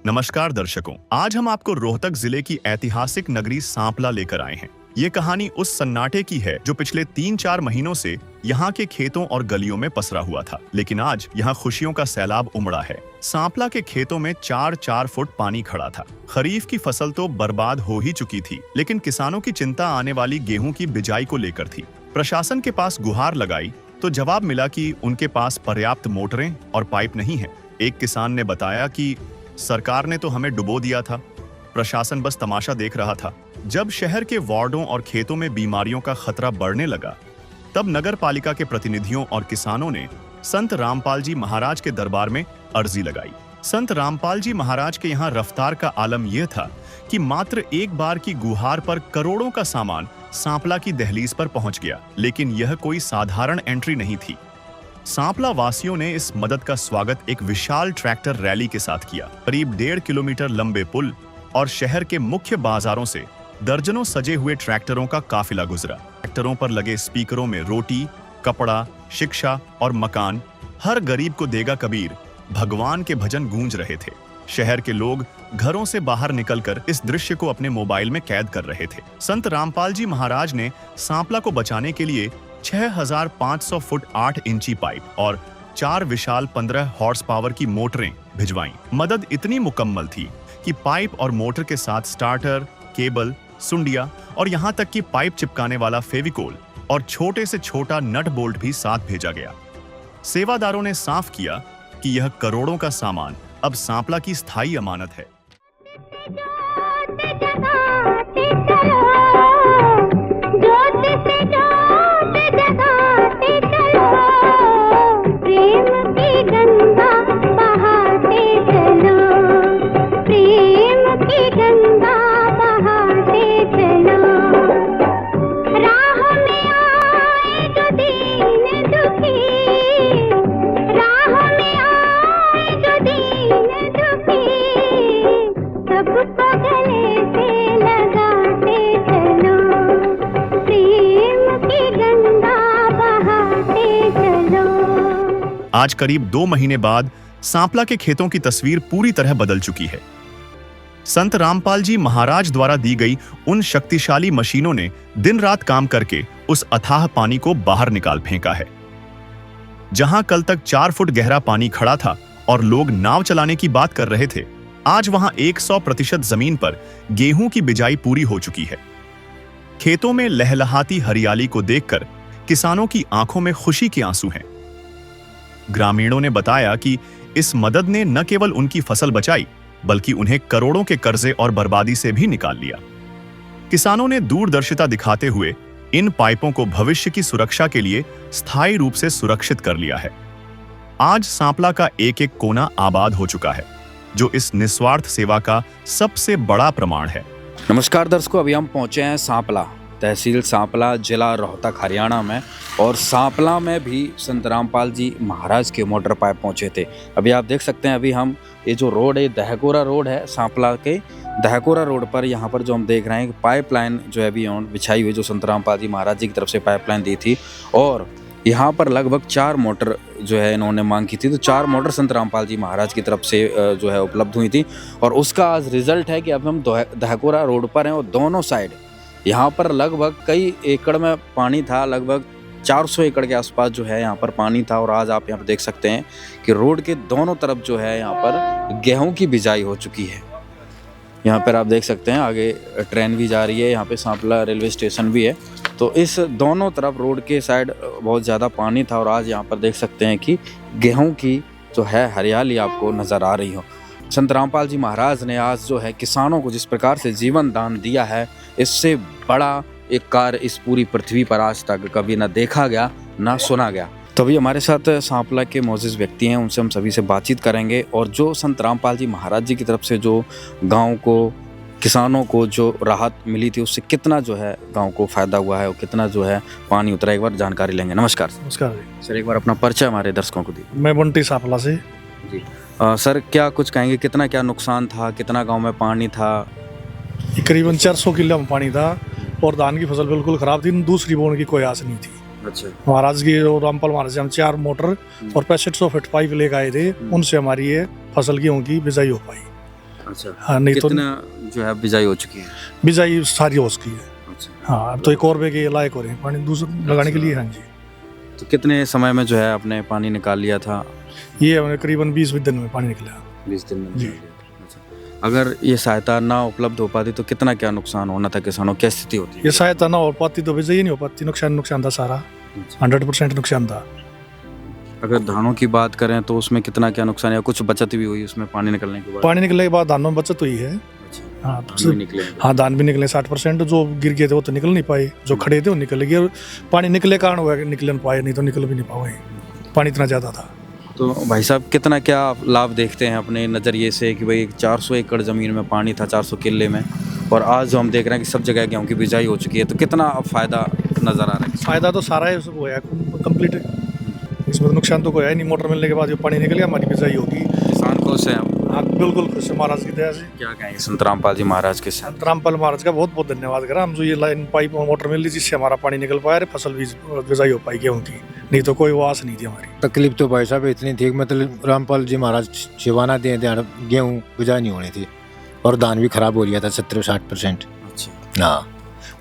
नमस्कार दर्शकों, आज हम आपको रोहतक जिले की ऐतिहासिक नगरी सांपला लेकर आए हैं। ये कहानी उस सन्नाटे की है जो पिछले 3-4 महीनों से यहाँ के खेतों और गलियों में पसरा हुआ था, लेकिन आज यहाँ खुशियों का सैलाब उमड़ा है। सांपला के खेतों में 4-4 फुट पानी खड़ा था। खरीफ की फसल तो बर्बाद हो ही चुकी थी, लेकिन किसानों की चिंता आने वाली गेहूं की बिजाई को लेकर थी। प्रशासन के पास गुहार लगाई तो जवाब मिला कि उनके पास पर्याप्त मोटरें और पाइप नहीं है। एक किसान ने बताया कि सरकार ने तो हमें डुबो दिया था, प्रशासन बस तमाशा देख रहा था। जब शहर के वार्डों और खेतों में बीमारियों का खतरा बढ़ने लगा, तब नगर पालिका के प्रतिनिधियों और किसानों ने संत रामपाल जी महाराज के दरबार में अर्जी लगाई। संत रामपाल जी महाराज के यहाँ रफ्तार का आलम यह था कि मात्र एक बार की गुहार पर करोड़ों का सामान सांपला की दहलीज पर पहुंच गया, लेकिन यह कोई साधारण एंट्री नहीं थी। सांपला वासियों ने इस मदद का स्वागत एक विशाल ट्रैक्टर रैली के साथ किया। करीब 1.5 किलोमीटर लंबे पुल और शहर के मुख्य बाजारों से दर्जनों सजे हुए ट्रैक्टरों का काफिला गुजरा। ट्रैक्टरों पर लगे स्पीकरों में रोटी, कपड़ा, शिक्षा और मकान, हर गरीब को देगा कबीर, भगवान के भजन गूंज रहे थे। शहर के लोग घरों से बाहर निकलकर इस दृश्य को अपने मोबाइल में कैद कर रहे थे। संत रामपाल जी महाराज ने सांपला को बचाने के लिए 6500 फुट 8 इंची पाइप और 4 विशाल 15 हॉर्स पावर की मोटरें भिजवाईं। मदद इतनी मुकम्मल थी कि पाइप और मोटर के साथ स्टार्टर, केबल, सुंडिया और यहाँ तक कि पाइप चिपकाने वाला फेविकोल और छोटे से छोटा नट बोल्ट भी साथ भेजा गया। सेवादारों ने साफ किया कि यह करोड़ों का सामान अब सांपला की स्थायी अमानत है। आज करीब 2 महीने बाद सांपला के खेतों की तस्वीर पूरी तरह बदल चुकी है। संत रामपाल जी महाराज द्वारा दी गई उन शक्तिशाली मशीनों ने दिन रात काम करके उस अथाह पानी को बाहर निकाल फेंका है। जहां कल तक 4 फुट गहरा पानी खड़ा था और लोग नाव चलाने की बात कर रहे थे, आज वहां 100% जमीन पर गेहूं की बिजाई पूरी हो चुकी है। खेतों में लहलहाती हरियाली को देखकर किसानों की आंखों में खुशी के आंसू हैं। ग्रामीणों ने बताया कि इस मदद ने न केवल उनकी फसल बचाई, बल्कि उन्हें करोड़ों के कर्जे और बर्बादी से भी निकाल लिया। किसानों ने दूरदर्शिता दिखाते हुए इन पाइपों को भविष्य की सुरक्षा के लिए स्थायी रूप से सुरक्षित कर लिया है। आज सांपला का एक-एक कोना आबाद हो चुका है, जो इस निस्वार्थ सेवा का सबसे बड़ा प्रमाण है। नमस्कार दर्शकों, अभी हम पहुंचे हैं सांपला, तहसील सांपला, जिला रोहतक, हरियाणा में। और सांपला में भी संत रामपाल जी महाराज के मोटर पाइप पहुंचे थे। अभी आप देख सकते हैं, अभी हम ये जो रोड है, दहकोरा रोड है, सांपला के दहकोरा रोड पर यहाँ पर जो हम देख रहे हैं कि पाइपलाइन जो है अभी बिछाई हुई, जो संत रामपाल जी महाराज जी की तरफ से पाइपलाइन दी थी। और यहाँ पर लगभग 4 मोटर जो है इन्होंने मांग की थी, तो 4 मोटर संत रामपाल जी महाराज की तरफ से जो है उपलब्ध हुई थी। और उसका आज रिजल्ट है कि अब हम दहकोरा रोड पर हैं और दोनों साइड यहाँ पर लगभग कई एकड़ में पानी था, लगभग 400 एकड़ के आसपास जो है यहाँ पर पानी था। और आज आप यहाँ पर देख सकते हैं कि रोड के दोनों तरफ जो है यहाँ पर गेहूं की बिजाई हो चुकी है। यहाँ पर आप देख सकते हैं आगे ट्रेन भी जा रही है, यहाँ पे सांपला रेलवे स्टेशन भी है। तो इस दोनों तरफ रोड के साइड बहुत ज़्यादा पानी था और आज यहाँ पर देख सकते हैं कि गेहूं की जो है हरियाली आपको नज़र आ रही हो। संत रामपाल जी महाराज ने आज जो है किसानों को जिस प्रकार से जीवन दान दिया है, इससे बड़ा एक कार्य इस पूरी पृथ्वी पर आज तक कभी ना देखा गया, ना सुना गया। तो अभी हमारे साथ सांपला के मोअज़्ज़िज़ व्यक्ति हैं, उनसे हम सभी से बातचीत करेंगे। और जो संत रामपाल जी महाराज जी की तरफ से जो गाँव को, किसानों को जो राहत मिली थी, उससे कितना जो है गांव को फ़ायदा हुआ है और कितना जो है पानी उतरा, एक बार जानकारी लेंगे। नमस्कार सर, एक बार अपना परिचय हमारे दर्शकों को दीजिए। मैं बंटी सांपला से जी। सर, क्या कुछ कहेंगे, कितना क्या नुकसान था, कितना गांव में पानी था? करीबन 400 किलो में पानी था और धान की फसल बिल्कुल ख़राब थी, दूसरी बोने की कोई आस नहीं थी। अच्छा। महाराज की और रामपाल महाराज से हम 4 मोटर और 6500 फीट पाइप लेकर आए थे, उनसे हमारी ये फसल गेहूँ की बिजाई हो पाई। अच्छा, हाँ नहीं तो कितना जो है बिजाई हो चुकी है? बिजाई सारी हो उसकी है। अच्छा, हाँ अब तो एक और बे के लायक हो रहे हैं पानी दूसरा लगाने के लिए। हाँ जी तो कितने समय में जो है आपने पानी निकाल लिया था? ये हमने करीबन 20 दिन में पानी निकला। 20 दिन में जी। निकाल लिया था। अच्छा, अगर ये सहायता ना उपलब्ध हो पाती तो कितना क्या नुकसान होना था किसानों, क्या स्थिति होती? ये सहायता ना हो पाती तो बिजाई नहीं हो पाती, नुकसान था सारा, 100% नुकसान था। अगर धानों की बात करें तो उसमें कितना क्या नुकसान, या कुछ बचत भी हुई उसमें पानी निकलने के बाद? पानी निकलने के बाद धानों में बचत हुई है। अच्छा, हाँ धान भी निकले? हाँ धान भी निकले 60%, जो गिर गए थे वो तो निकल नहीं पाए, जो खड़े थे वो निकल गए। और पानी निकले कारण हुआ कि निकल नहीं पाए, नहीं तो निकल भी नहीं पाए, पानी इतना ज़्यादा था। तो भाई साहब कितना क्या लाभ देखते हैं अपने नज़रिए से कि भाई 400 एकड़ ज़मीन में पानी था, 400 किले में, और आज जो हम देख रहे हैं कि सब जगह गेहूं की बिजाई हो चुकी है, तो कितना अब फ़ायदा नज़र आ रहा है? फायदा तो सारा है, वो है कंप्लीट, इसमें तो नुकसान तो कोई है नहीं। मोटर मिलने के बाद जो पानी निकल गया हमारी बिजाई होगी। किसान खुश हैं अब? हाँ बिल्कुल खुश है महाराज की दया से। क्या कहेंगे संत रामपाल जी महाराज के साथ? रामपाल महाराज का बहुत बहुत धन्यवाद करा। हम जो ये लाइन पाइप और मोटर मिल रही जिससे हमारा पानी निकल पाया, फसल भी बिजाई हो पाई गेहूं की, नहीं तो कोई वो आस नहीं थी हमारी। तकलीफ तो भाई साहब इतनी थी कि मतलब रामपाल जी महाराज शिवाना दे गेहूँ बिजाई नहीं होनी थी, और धान भी खराब हो गया था 70-60%। अच्छा, हाँ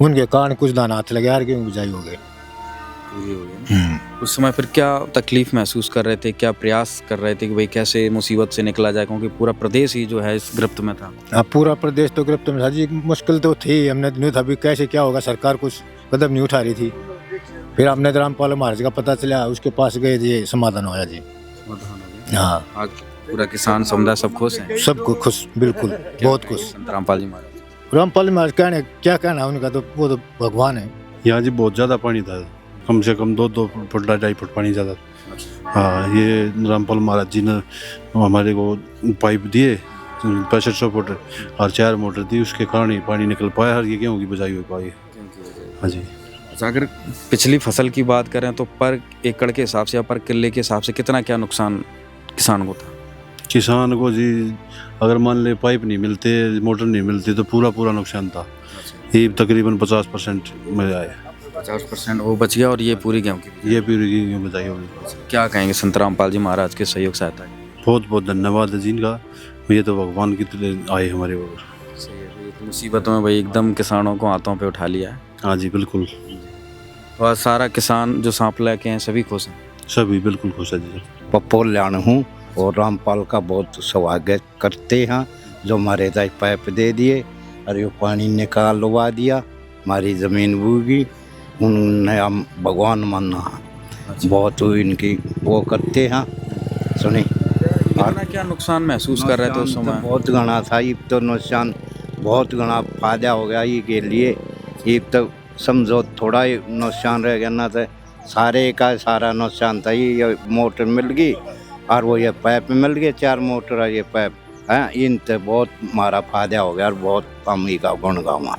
उनके कारण कुछ दाना हाथ लगे यार, गेहूँ बिजाई हो गए। पूरी हो गई। उस समय फिर क्या तकलीफ महसूस कर रहे थे, क्या प्रयास कर रहे थे कि भाई कैसे मुसीबत से निकला जाए, क्योंकि पूरा प्रदेश ही जो है इस गिरफ्त में था? अब पूरा प्रदेश तो गिरफ्त में था जी, मुश्किल तो थी, हमने नहीं था अभी कैसे क्या होगा, सरकार कुछ कदम नहीं उठा रही थी। फिर हमने रामपाल महाराज का पता चला, उसके पास गए, ये समाधान होया जी। हाँ आज पूरा किसान समुदाय सब खुश हैं? सबको खुश, बिल्कुल बहुत खुश। संत रामपाल जी महाराज, रामपाल महाराज कहने क्या कहना उनका, तो वो तो भगवान है। यहाँ जी बहुत ज़्यादा पानी था, कम से कम 2 फुट 2.5 फुट पानी ज़्यादा। हाँ ये रामपाल महाराज जी ने हमारे को पाइप दिए 6500 फुट और 4 मोटर दी, उसके कारण ही पानी निकल पाया, हर ये गेहूँ की बिजाई हो पाई। हाँ जी। अच्छा, अगर पिछली फसल की बात करें तो पर एकड़ के हिसाब से या पर किले के हिसाब से कितना क्या नुकसान किसान को था? किसान को जी अगर मान ले पाइप नहीं मिलते, मोटर नहीं मिलती, तो पूरा नुकसान था। ये तकरीबन 50% में आए, 50% वो बच गया, और ये पूरी गेहूं की ये पूरी गेहूँ बिजाई होगी। क्या कहेंगे संत रामपाल जी महाराज के सहयोग सहायता की? बहुत बहुत धन्यवाद है जी इनका, ये तो भगवान की तरह आए हमारे ऊपर। सही है, तो मुसीबतों में भाई एकदम किसानों को हाथों पे उठा लिया है। हाँ जी बिल्कुल, और सारा किसान जो सांपला के हैं सभी खुश हैं? सभी बिल्कुल खुश है जी। पपोल्याण हूँ और रामपाल का बहुत स्वागत करते हैं, जो हमारे तक पाइप दे दिए और ये पानी निकालवा दिया, हमारी ज़मीन बूगी, उन्हें हम भगवान मानना है। बहुत इनकी वो करते हैं। सुनी कितना क्या नुकसान महसूस कर रहे थे उस समय? बहुत घना था, ये तो नुकसान बहुत घना फायदा हो गया ये के लिए। ये तो समझो थोड़ा ही नुकसान रह गया ना, तो सारे का सारा नुकसान था। ये मोटर मिल गई और वो ये पाइप मिल गए, 4 मोटर और ये पाइप हैं, इनसे बहुत हमारा फायदा हो गया और बहुत कम ही का गुण गाँव।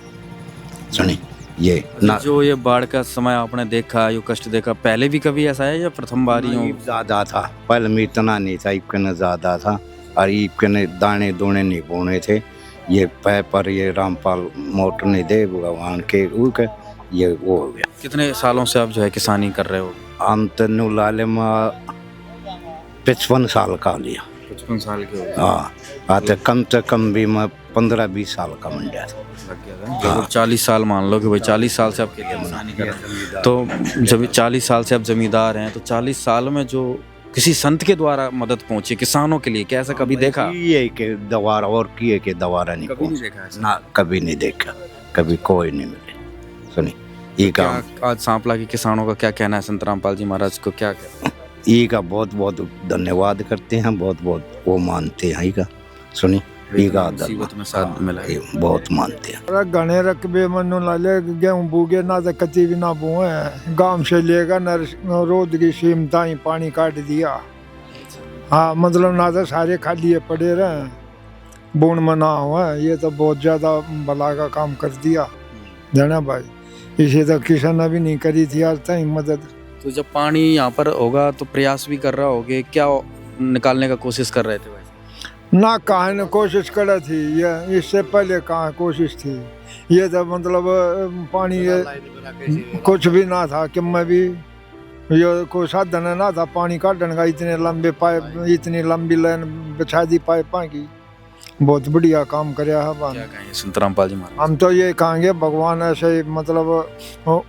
सुनी ये ना, जो ये बाढ़ का समय आपने देखा, ये कष्ट देखा, पहले भी कभी ऐसा है या प्रथम बार ही हो? ज़्यादा था, पहले में इतना नहीं था, ईब के ज़्यादा था, और ईब के दाने दोने नहीं बोने थे। ये पाइप पर ये रामपाल मोटर नहीं दे भगवान के के ये वो हो गया। कितने सालों से आप जो है किसानी कर रहे हो? हम तो लाले में 55 साल का लिया। 55 साल के हो गए। हाँ आते कम से कम भी मैं 15-20 साल का बन गया था। लग गया था। जब 40 साल मान लो कि भाई 40 साल से आप किसानी कर रहे हैं, तो जब 40 साल से आप जमींदार हैं, तो 40 साल में जो किसी संत के द्वारा मदद पहुंची किसानों के लिए, क्या ऐसा कभी देखा? ये के दवारा और किए के दवारा नहीं कभी नहीं पहुंचा। देखा ऐसा? ना कभी नहीं देखा, कभी कोई नहीं मिले। सुनी ये काम क्या आज सांपला के किसानों का क्या कहना है संत रामपाल जी महाराज को, क्या कहते हैं? ये का बहुत बहुत धन्यवाद करते हैं, बहुत बहुत वो मानते हैं। ये का सुनी ये का मुसीबत में साथ मिला है। ये बहुत मानते हैं। घने रकबे मनु लाले गेहूं बूगे ना तो कच्ची भी ना बोए, गांव से लेकर रोड की सीम ताई पानी काट दिया। हाँ मतलब ना तो सारे खाली पड़े रहे, बुन मना हुआ, ये तो बहुत ज़्यादा भला का काम कर दिया जाना भाई। इसे तो किसान अभी नहीं करी थी आज तक मदद। तो जब पानी यहाँ पर होगा तो प्रयास भी कर रहा होगे, क्या निकालने का कोशिश कर रहे थे भाई? ना कहाँ ने कोशिश करा थी, ये इससे पहले कहाँ कोशिश थी। ये तो मतलब पानी ये कुछ भी ना था कि मैं भी ये कोई साधन ना था पानी काटने का। इतने लंबे पाइप, इतनी लंबी लाइन बिछा दी पाइपों की, बहुत बढ़िया काम करया है बा। क्या कहेंगे संतराम पाल जी महाराज? हम तो ये कहेंगे भगवान ऐसे ही मतलब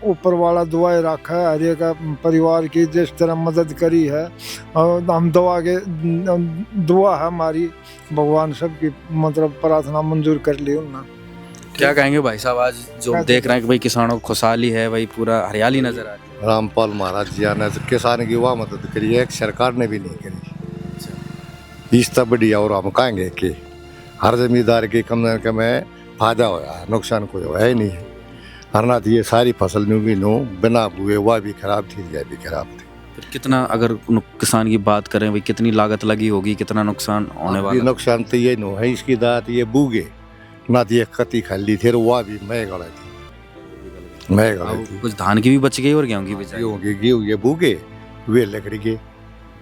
ऊपर वाला दुआएं रखा है हर एक परिवार की जिस तरह मदद करी है, और हम दुआ है हमारी भगवान सबकी मतलब प्रार्थना मंजूर कर ली उन्होंने। क्या कहेंगे भाई साहब, आज जो देख रहे हैं कि भाई किसानों को खुशहाली है, भाई पूरा हरियाली नजर आ रही है। रामपाल महाराज जी ने तो किसान की वह मदद करी है, सरकार ने भी नहीं करी। इस तब बढ़िया और हम कहेंगे कि हर जमींदार की कम न कम फायदा होया, नुकसान कोई होया ही नहीं है। हरना तो ये सारी फसल न्यू भी नो बिना बुए वह भी खराब थी, यह भी खराब थी। फिर कितना, अगर किसान की बात करें भाई, कितनी लागत लगी होगी, कितना नुकसान होने ये वाला? नुकसान तो ये नो है, इसकी दात ये बूगे ना तो ये कती खाली थी, वह भी मैं गड़ा थी, मैं गड़ा अब थी। कुछ धान की भी बच गई और गेहूं की भी गेहूँ की गेहूँ ये बूगे वे लकड़ी के,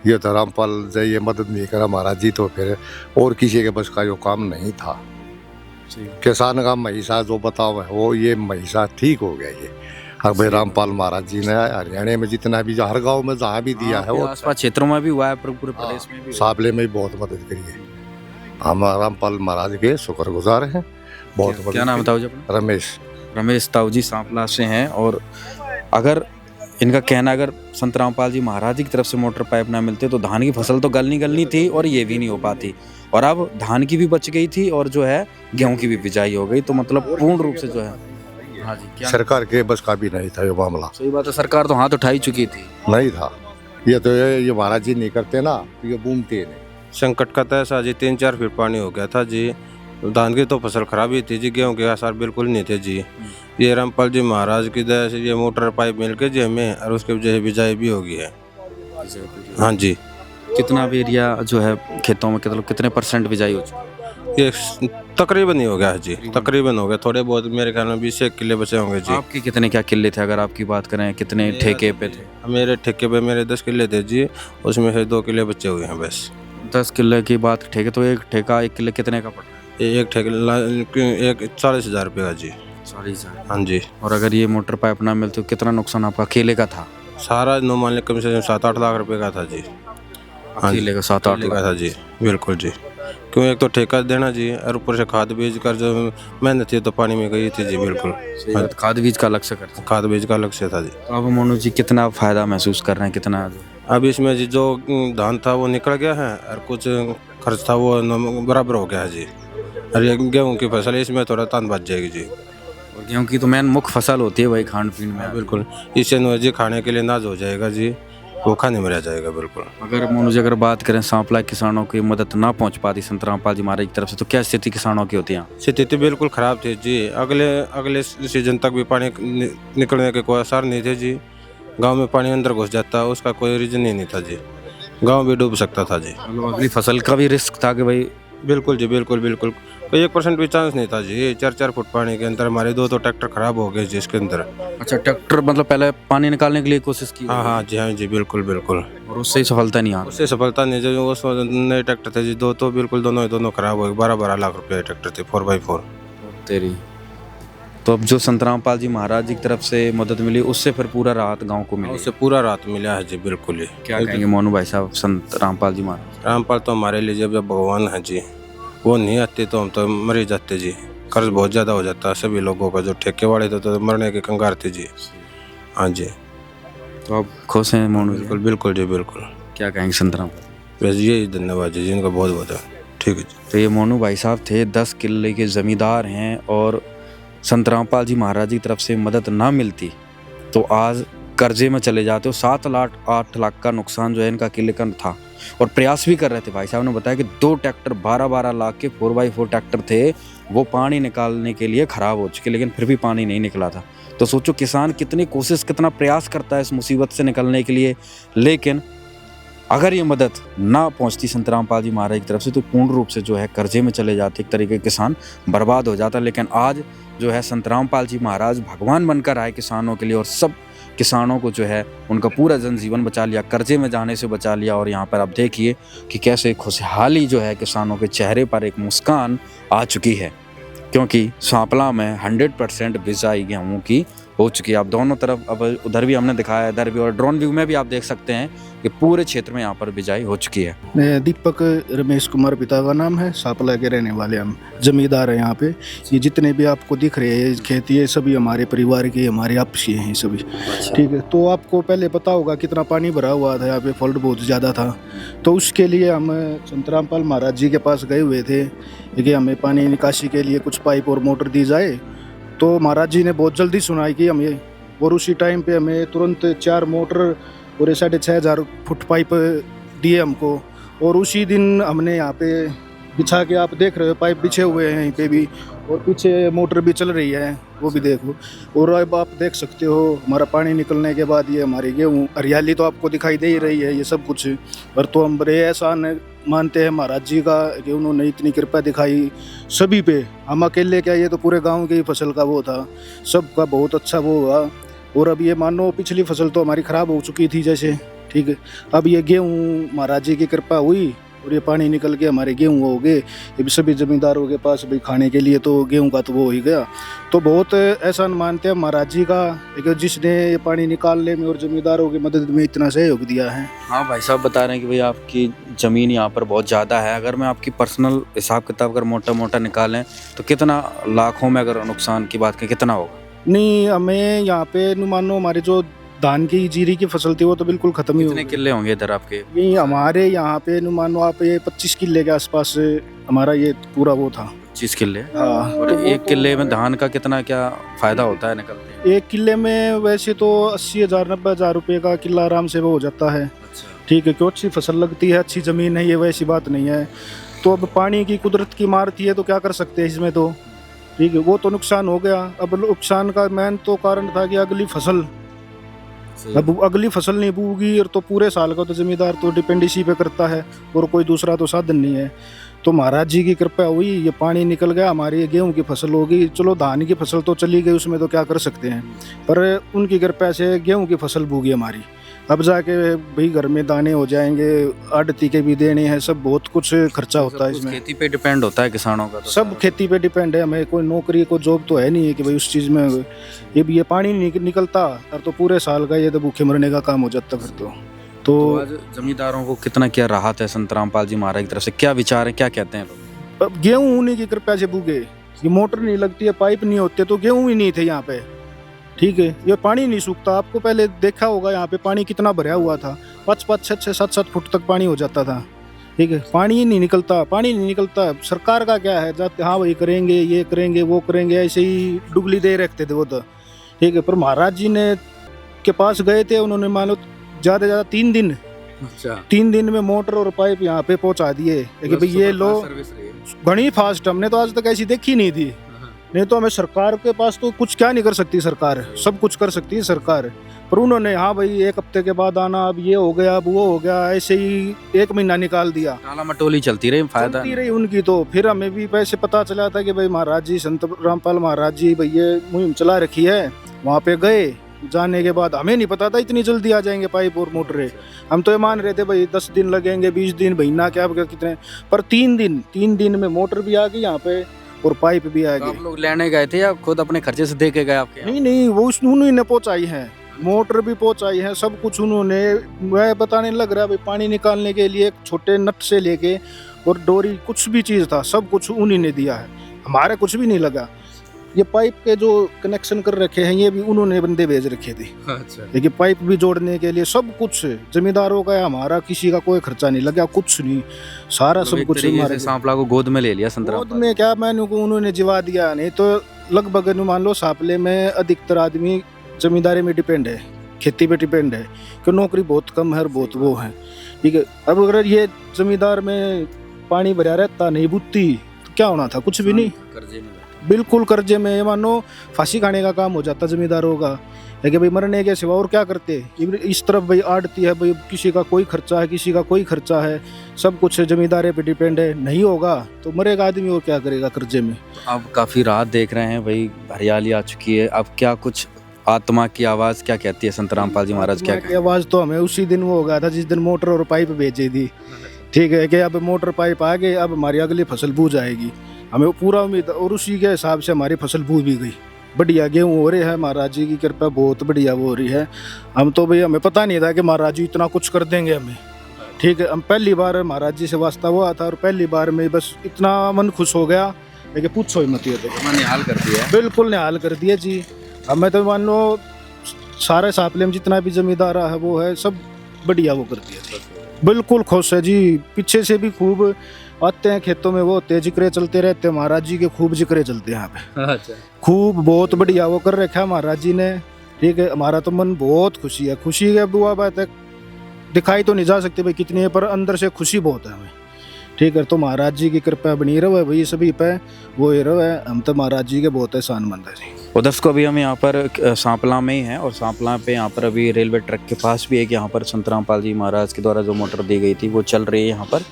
ये तो रामपाल जी ये मदद नहीं करा महाराज जी, तो फिर और किसी के बस का जो काम नहीं था। किसान का महिषा जो बताओ है वो ये महिषा ठीक हो गया ये। अब भाई रामपाल महाराज जी ने हरियाणा में जितना भी हर गांव में जहाँ भी दिया है वो आसपास क्षेत्रों में भी हुआ है, पूरे प्रदेश में भी। साबले में भी बहुत मदद करी है। हम रामपाल महाराज के शुक्रगुजार हैं, बहुत मदद क्या नाम करी। बताओ जी अपना? रमेश ताऊ जी सांपला से हैं। और अगर इनका कहना, अगर संत रामपाल जी महाराज जी की तरफ से मोटर पाइप ना मिलते तो धान की फसल तो गलनी थी और ये भी नहीं हो पाती, और अब धान की भी बच गई थी और जो है गेहूं की भी बिजाई हो गई, तो मतलब पूर्ण रूप से जो है। हाँ जी, क्या सरकार के बस का भी नहीं था ये मामला, सही बात है, सरकार तो हाथ उठाई चुकी थी। नहीं था। ये तो ये महाराज जी नहीं करते ना तो ये बूमते नहीं। संकट का तो ऐसा जी 3-4 फीट पानी हो गया था जी। धान की तो फसल खराब ही थी जी, गेहूं के आसार बिल्कुल नहीं थे जी। ये रामपाल जी महाराज की दया से ये मोटर पाइप मिल के जी हमें, और उसके वजह से बिजाई भी होगी है। हाँ जी, कितना भी एरिया जो है खेतों में कितने % बिजाई हो चुकी? ये तकरीबन ही हो गया है जी, तकरीबन हो गया। थोड़े बहुत मेरे ख्याल में 20 किले बचे होंगे जी। आपके कितने क्या किले थे, अगर आपकी बात करें, कितने ठेके पे थे? मेरे ठेके पे मेरे 10 किले थे जी, उसमें से 2 किले बचे हुए हैं बस। 10 किले की बात ठेके, तो एक ठेका 1 किले कितने का पड़ता है? एक ठेके एक 40,000 रुपये का जी। 40,000। हाँ जी, और अगर ये मोटर पाइप ना मिलते तो कितना नुकसान आपका अकेले का था? सारा नो मान कम से कम 7-8 लाख रुपए का था जी। हाँ जी, अकेले का 7-8 ठेका लाख था जी, बिल्कुल जी। क्यों, एक तो ठेका देना जी, और ऊपर से खाद बीज कर जो मेहनत थी तो पानी में गई थी जी, बिल्कुल। हाँ, खाद बीज का अलग से करते? खाद बीज का अलग से था जी। तो अब मोनू जी कितना फायदा महसूस कर रहे हैं, कितना? अब इसमें जी जो धान था वो निकल गया है, और कुछ खर्च था वो बराबर हो गया है जी। और ये गेहूँ की फसल इसमें थोड़ा तान बच जाएगी जी। और गेहूँ की तो मेन मुख्य फसल होती है भाई खान पीन में। बिल्कुल, इससे नो जी खाने के लिए नाज हो जाएगा जी, वो खाने में रह जाएगा बिल्कुल। अगर मोनू जी अगर बात करें सांपला किसानों की मदद ना पहुंच पाती संत रामपाल जी महाराज की तरफ से, तो क्या स्थिति किसानों की होती है? स्थिति बिल्कुल ख़राब थी जी। अगले सीजन तक भी पानी निकलने के कोई आसार नहीं थे जी। गांव में पानी अंदर घुस जाता, उसका कोई रीजन ही नहीं था जी। गांव भी डूब सकता था जी। मतलब अगली फसल का भी रिस्क था कि भाई? बिल्कुल जी, बिल्कुल बिल्कुल, कोई 1% भी चांस नहीं था जी। 4-4 फुट पानी के अंदर हमारे 2 ट्रैक्टर खराब हो गए जी इसके अंदर। अच्छा, ट्रैक्टर मतलब पहले पानी निकालने के लिए कोशिश की? हाँ हाँ जी, हाँ जी, बिल्कुल बिल्कुल। और उससे ही सफलता नहीं आ? उससे सफलता नहीं जी। उस नए ट्रैक्टर थे जी 2, तो बिल्कुल दोनों खराब हो गए। 12-12 लाख रुपये ट्रैक्टर थे, 4x4 तेरी। तो अब जो संत रामपाल जी महाराज जी की तरफ से मदद मिली, उससे फिर पूरा राहत गांव को मिली? उससे पूरा राहत मिला है जी, बिल्कुल ही। क्या कहेंगे मोनू भाई साहब, संत रामपाल जी महाराज? रामपाल तो हमारे लिए जब भगवान है जी, वो नहीं आते तो हम तो मर ही जाते जी। कर्ज बहुत ज़्यादा हो जाता है सभी लोगों का, जो ठेके वाले थे तो मरने के कंगार थे जी। हाँ जी, तो आप खुश हैं मोनू? बिल्कुल बिल्कुल जी, बिल्कुल। क्या कहेंगे संत रामपाल? बस यही धन्यवाद जी, जिनका बहुत बहुत है। ठीक है जी। तो ये मोनू भाई साहब थे, 10 किले के ज़मींदार हैं, और संत रामपाल जी महाराज जी की तरफ से मदद ना मिलती तो आज कर्जे में चले जाते हो। 7-8 लाख का नुकसान जो है इनका किले का था, और प्रयास भी कर रहे थे। भाई साहब ने बताया कि 2 ट्रैक्टर 12-12 लाख के 4x4 ट्रैक्टर थे, वो पानी निकालने के लिए ख़राब हो चुके, लेकिन फिर भी पानी नहीं निकला था। तो सोचो किसान कितनी कोशिश, कितना प्रयास करता है इस मुसीबत से निकलने के लिए, लेकिन अगर ये मदद ना पहुंचती संत रामपाल जी महाराज की तरफ से तो पूर्ण रूप से जो है कर्जे में चले जाते, एक तरीके किसान बर्बाद हो जाता। लेकिन आज जो है संत रामपाल जी महाराज भगवान बनकर आए किसानों के लिए, और सब किसानों को जो है उनका पूरा जनजीवन बचा लिया, कर्जे में जाने से बचा लिया। और यहाँ पर आप देखिए कि कैसे खुशहाली जो है किसानों के चेहरे पर एक मुस्कान आ चुकी है, क्योंकि सांपला में 100% बिजाई गेहूँ की हो चुकी है। आप दोनों तरफ, अब उधर भी हमने दिखाया, इधर भी, और ड्रोन व्यू में भी आप देख सकते हैं कि पूरे क्षेत्र में यहाँ पर बिजाई हो चुकी है। मैं दीपक रमेश कुमार, पिता का नाम है, सांपला के रहने वाले हम जमींदार हैं यहाँ पे। ये जितने भी आपको दिख रहे हैं खेती, ये सभी हमारे परिवार के, हमारे आपसी हैं सभी। ठीक है, तो आपको पहले पता होगा कितना पानी भरा हुआ था यहाँ पे, फ्लड बहुत ज़्यादा था। तो उसके लिए हम संत रामपाल महाराज जी के पास गए हुए थे कि हमें पानी निकासी के लिए कुछ पाइप और मोटर दी जाए। तो महाराज जी ने बहुत जल्दी सुनाई की हमें, और उसी टाइम पे हमें तुरंत 4 मोटर और 6,500 फुट पाइप दिए हमको। और उसी दिन हमने यहाँ पे बिछा के, आप देख रहे हो पाइप बिछे हुए हैं यहीं पे भी, और पीछे मोटर भी चल रही है, वो भी देखो। और अब आप देख सकते हो हमारा पानी निकलने के बाद ये हमारी गेहूँ, हरियाली तो आपको दिखाई दे ही रही है, ये सब कुछ। और तो हम बड़े एहसान मानते हैं महाराज जी का कि उन्होंने इतनी कृपा दिखाई सभी पे। हम अकेले क्या, ये तो पूरे गाँव की फसल का वो था, सबका बहुत अच्छा वो हुआ। और अब ये मानो पिछली फसल तो हमारी ख़राब हो चुकी थी जैसे, ठीक है, अब ये गेहूँ महाराज जी की कृपा हुई और ये पानी निकल के हमारे गेहूँ हो गए। ये सभी ज़मींदारों के पास भी खाने के लिए तो गेहूँ का तो वो ही गया। तो बहुत एहसान मानते हैं महाराज जी का कि जिसने ये पानी निकालने में और ज़मींदारों की मदद में इतना सहयोग दिया है। हाँ भाई साहब बता रहे हैं कि भाई आपकी ज़मीन यहाँ पर बहुत ज़्यादा है। अगर मैं आपकी पर्सनल हिसाब किताब अगर मोटा मोटा निकालें तो कितना लाखों में अगर नुकसान की बात करें कितना होगा? नहीं, हमें यहाँ पे मानो हमारे जो धान की जीरी की फसल थी वो तो बिल्कुल खत्म ही हो कितने गई। किले होंगे इधर आपके? ये हमारे यहाँ पे मानो आप ये 25 किले के आसपास हमारा ये पूरा वो था। 25 किले? हाँ। और एक किले में धान का कितना क्या फ़ायदा होता है निकलते हैं? 1 किले में वैसे तो 80,000 90,000 रुपये का किला आराम से वो हो जाता है। अच्छा। ठीक है, क्यों अच्छी फसल लगती है, अच्छी ज़मीन है, ये वैसी बात नहीं है। तो अब पानी की कुदरत की मार थी है, तो क्या कर सकते हैं इसमें तो, ठीक है, वो तो नुकसान हो गया। अब नुकसान का मेन तो कारण था कि अगली फसल, अब अगली फसल नहीं बूगी और तो पूरे साल का तो ज़मींदार तो डिपेंड इसी पे करता है, और कोई दूसरा तो साधन नहीं है। तो महाराज जी की कृपा हुई, ये पानी निकल गया, हमारी ये गेहूं की फसल होगी। चलो धान की फसल तो चली गई, उसमें तो क्या कर सकते हैं, पर उनकी कृपा से गेहूं की फसल बूगी हमारी। अब जाके भाई घर में दाने हो जाएंगे, आड़ती के भी देने हैं, सब बहुत कुछ खर्चा होता है इसमें। खेती पे डिपेंड होता है किसानों का तो सब खेती पे डिपेंड है, हमें कोई नौकरी को जॉब तो है नहीं है कि भाई उस चीज़ में ये पानी निकलता और तो पूरे साल का ये तो भूखे मरने का काम हो जाता फिर तो आज जमींदारों को कितना क्या राहत है संत रामपाल जी महाराज की तरफ से? क्या विचार है, क्या कहते हैं लोग? अब गेहूँ उन्हीं की कृपा से बूगे। ये मोटर नहीं लगती है, पाइप नहीं होते तो गेहूँ ही नहीं थे यहाँ पे, ठीक है। ये पानी नहीं सूखता, आपको पहले देखा होगा यहाँ पे पानी कितना भरा हुआ था, 5-5, 6-6, 7-7 फुट तक पानी हो जाता था, ठीक है। पानी ही नहीं निकलता, पानी नहीं निकलता। सरकार का क्या है, जाते हाँ भाई करेंगे, ये करेंगे, वो करेंगे, ऐसे ही डुगली दे रखते थे वो तो, ठीक है। पर महाराज जी ने के पास गए थे, उन्होंने मानो ज़्यादा से ज़्यादा 3 दिन, अच्छा, 3 दिन में मोटर और पाइप यहाँ पे पहुँचा दिए कि भाई ये लो। घनी फास्ट, हमने तो आज तक ऐसी देखी नहीं थी। नहीं तो हमें सरकार के पास तो कुछ क्या नहीं कर सकती सरकार, सब कुछ कर सकती है सरकार। पर उन्होंने हाँ भाई 1 हफ्ते के बाद आना, अब ये हो गया, अब वो हो गया, ऐसे ही 1 महीना निकाल दिया। टाला मटोली चलती रही, फायदा चलती रही उनकी। तो फिर हमें भी पैसे पता चला था कि भाई महाराज जी, संत रामपाल महाराज जी भैया मुहिम चला रखी है। वहाँ पे गए, जाने के बाद हमें नहीं पता था इतनी जल्दी आ जाएंगे पाइप और मोटरें। हम तो ये मान रहे थे भाई 10 दिन लगेंगे, 20 दिन, महीना क्या कितने, पर 3 दिन में मोटर भी आ गई यहाँ पे और पाइप भी आ तो गई। आप लोग लेने गए थे या खुद अपने खर्चे से दे के गए आपके? नहीं, वो उन्होंने पहुँचाई है, मोटर भी पहुँचाई है, सब कुछ उन्होंने। मैं बताने लग रहा भाई पानी निकालने के लिए छोटे नट से लेके और डोरी, कुछ भी चीज़ था सब कुछ उन्हीं ने दिया है, हमारे कुछ भी नहीं लगा। ये पाइप के जो कनेक्शन कर रखे हैं ये भी उन्होंने बंदे भेज रखे थे। अच्छा। लेकिन पाइप भी जोड़ने के लिए सब कुछ जमींदारों का है, हमारा किसी का कोई खर्चा नहीं लगा, कुछ नहीं, सारा सब कुछ हमारे। सांपला को गोद में ले लिया संत गोद रामपाल? में क्या, मैंने को उन्होंने जिवा दिया। नहीं तो लगभग मान लो सांपले में अधिकतर आदमी जमींदारी में डिपेंड है, खेती पे डिपेंड है, क्योंकि नौकरी बहुत कम है और बहुत वो है, ठीक है। अब अगर ये जमींदार में पानी भरा रहता, नहीं बुद्धि, तो क्या होना था, कुछ भी नहीं, कर्जे में बिल्कुल कर्जे में। ये मानो फांसी खाने का काम हो जाता जमींदारों का, है कि भाई मरने के सिवा और क्या करते। इस तरफ भाई आड़ती है, भाई किसी का कोई खर्चा है, किसी का कोई खर्चा है, सब कुछ जमींदारे पे डिपेंड है। नहीं होगा तो मरेगा आदमी और क्या करेगा कर्जे में। अब काफ़ी राहत देख रहे हैं भाई, हरियाली आ चुकी है। अब क्या कुछ आत्मा की आवाज़ क्या कहती है संत रामपाल जी महाराज, क्या की आवाज़ तो हमें उसी दिन वो हो गया था जिस दिन मोटर और पाइप भेजी थी, ठीक है, कि अब मोटर पाइप आ गए, अब हमारी अगली फसल बूझ जाएगी, हमें पूरा उम्मीद। और उसी के हिसाब से हमारी फसल बूझ भी गई। बढ़िया गेहूँ हो रहे हैं, महाराज जी की कृपा बहुत बढ़िया वो हो रही है। हम तो भाई हमें पता नहीं था कि महाराज जी इतना कुछ कर देंगे हमें। ठीक है, हम पहली बार महाराज जी से वास्ता हुआ था और पहली बार में बस इतना मन खुश हो गया कि पूछो ही मत। ये तो निहाल कर दिया है। बिल्कुल निहाल कर दिया जी। हमें तो मान लो सारे सापले में जितना भी जमींदार है वो है सब बढ़िया वो कर दिया, बिल्कुल खुश है जी। पीछे से भी खूब आते हैं खेतों में, वो होते हैं जिक्रे चलते रहते हैं, महाराज जी के खूब जिक्रे चलते हैं यहाँ पे। अच्छा, खूब बहुत बढ़िया वो कर रखा है महाराज जी ने। ठीक है, हमारा तो मन बहुत खुशी है। खुशी है बुआ बात है, दिखाई तो नहीं जा सकती भाई कितनी है, पर अंदर से खुशी बहुत है हमें। ठीक है, तो महाराज जी की कृपा बनी रहे भाई सभी पे, वो ही रहे। हम तो महाराज जी के बहुत एहसानमंद है जी। और दोस्तों अभी हम यहाँ पर सांपला में ही हैं और सांपला पे यहाँ पर अभी रेलवे ट्रैक के पास भी एक यहाँ पर संत रामपाल जी महाराज के द्वारा जो मोटर दी गई थी वो चल रही है यहाँ पर।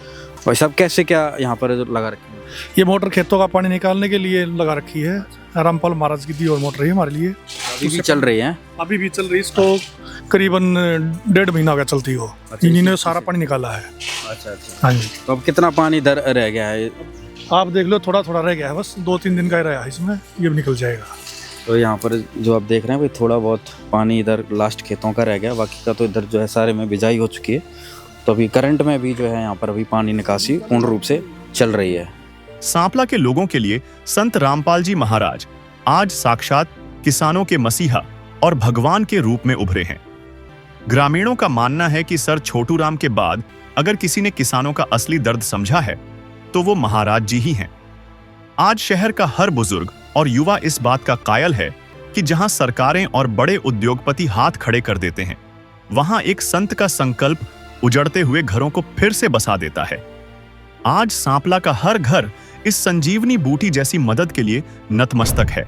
और सब कैसे क्या यहाँ पर लगा रखी है? ये मोटर खेतों का पानी निकालने के लिए लगा रखी है। रामपाल महाराज की दी और मोटर है हमारे लिए, अभी भी चल रही है। अभी भी चल रही। इसको करीबन 1.5 महीना हो गया चलती हो। इन्हीं सारा पानी निकाला है। अच्छा अच्छा। हाँ जी, तो अब कितना पानी इधर रह गया है? आप देख लो, थोड़ा थोड़ा रह गया है, बस 2-3 दिन का ही रहा है इसमें, ये भी निकल जाएगा। तो यहाँ पर जो आप देख रहे हैं भाई थोड़ा बहुत पानी इधर लास्ट खेतों का रह गया, बाकी का तो इधर जो है सारे में बिजाई हो चुकी है। तो अभी करंट में भी जो है यहाँ पर अभी पानी निकासी पूर्ण रूप से चल रही है। सांपला के लोगों के लिए संत रामपाल जी महाराज आज साक्षात किसानों के मसीहा और भगवान के रूप में उभरे हैं। ग्रामीणों का मानना है कि सर छोटू राम के बाद अगर किसी ने किसानों का असली दर्द समझा है तो वो महाराज जी ही हैं। आज शहर का हर बुजुर्ग और युवा इस बात का कायल है कि जहां सरकारें और बड़े उद्योगपति हाथ खड़े कर देते हैं, वहां एक संत का संकल्प उजड़ते हुए घरों को फिर से बसा देता है। आज सांपला का हर घर इस संजीवनी बूटी जैसी मदद के लिए नतमस्तक है।